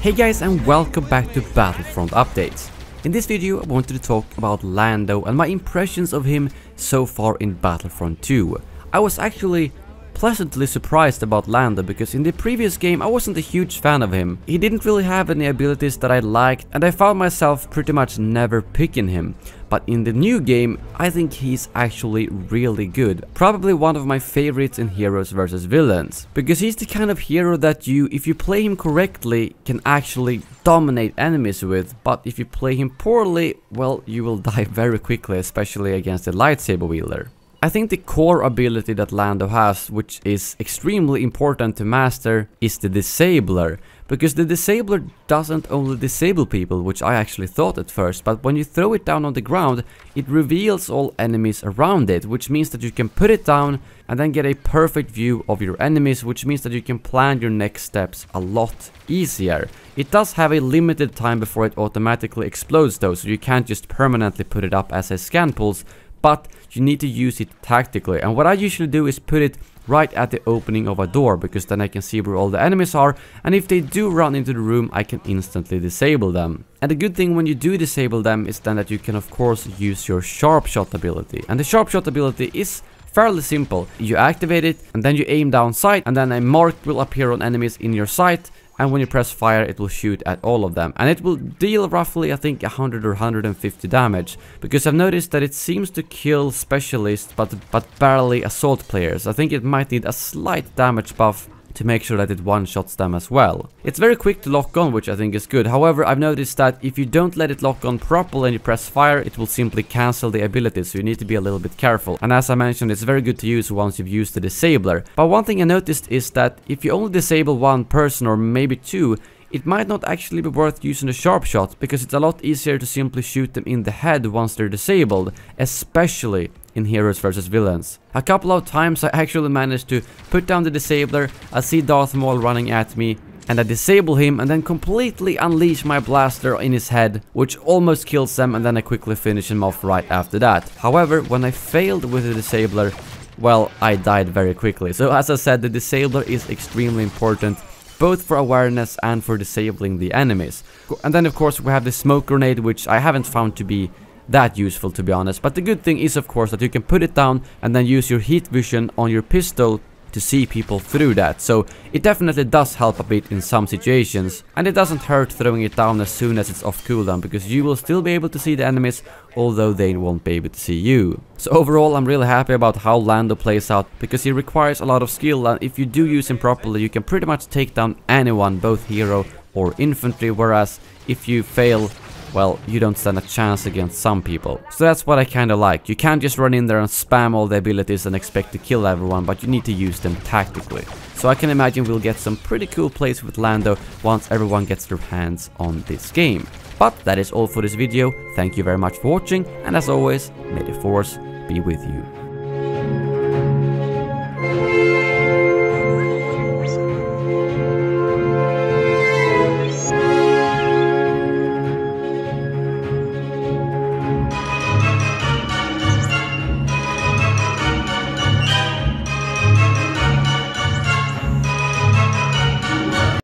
Hey guys, and welcome back to Battlefront Updates. In this video I wanted to talk about LANDO and my impressions of him so far in Battlefront 2. I was actually pleasantly surprised about LANDO because in the previous game I wasn't a huge fan of him. He didn't really have any abilities that I liked and I found myself pretty much never picking him. But in the new game, I think he's actually really good. Probably one of my favorites in heroes versus villains. Because he's the kind of hero that you, if you play him correctly, can actually dominate enemies with. But if you play him poorly, well, you will die very quickly, especially against a lightsaber wielder. I think the core ability that LANDO has, which is extremely important to master, is the Disabler. Because the Disabler doesn't only disable people, which I actually thought at first, but when you throw it down on the ground, it reveals all enemies around it, which means that you can put it down and then get a perfect view of your enemies, which means that you can plan your next steps a lot easier. It does have a limited time before it automatically explodes though, so you can't just permanently put it up as a scan pulse, but you need to use it tactically. And what I usually do is put it right at the opening of a door, because then I can see where all the enemies are, and if they do run into the room I can instantly disable them. And the good thing when you do disable them is then that you can of course use your sharp shot ability. And the sharp shot ability is fairly simple. You activate it and then you aim down sight, and then a mark will appear on enemies in your sight, and when you press fire it will shoot at all of them, and it will deal roughly I think 100 or 150 damage, because I've noticed that it seems to kill specialists but barely assault players. I think it might need a slight damage buff to make sure that it one-shots them as well. It's very quick to lock on, which I think is good. However, I've noticed that if you don't let it lock on properly and you press fire, it will simply cancel the ability, so you need to be a little bit careful. And as I mentioned, it's very good to use once you've used the Disabler. But one thing I noticed is that if you only disable one person or maybe two, it might not actually be worth using a sharp shot, because it's a lot easier to simply shoot them in the head once they're disabled, especially in heroes versus villains. A couple of times I actually managed to put down the Disabler, I see Darth Maul running at me, and I disable him and then completely unleash my blaster in his head, which almost kills them, and then I quickly finish him off right after that. However, when I failed with the Disabler, well, I died very quickly. So as I said, the Disabler is extremely important, both for awareness and for disabling the enemies. And then of course we have the smoke grenade, which I haven't found to be that useful, to be honest. But the good thing is of course that you can put it down and then use your heat vision on your pistol to see people through that. So it definitely does help a bit in some situations, and it doesn't hurt throwing it down as soon as it's off cooldown, because you will still be able to see the enemies, although they won't be able to see you. So overall I'm really happy about how LANDO plays out, because he requires a lot of skill, and if you do use him properly you can pretty much take down anyone, both hero or infantry, whereas if you fail, well, you don't stand a chance against some people. So that's what I kinda like. You can't just run in there and spam all the abilities and expect to kill everyone, but you need to use them tactically. So I can imagine we'll get some pretty cool plays with LANDO once everyone gets their hands on this game. But that is all for this video. Thank you very much for watching, and as always, may the Force be with you.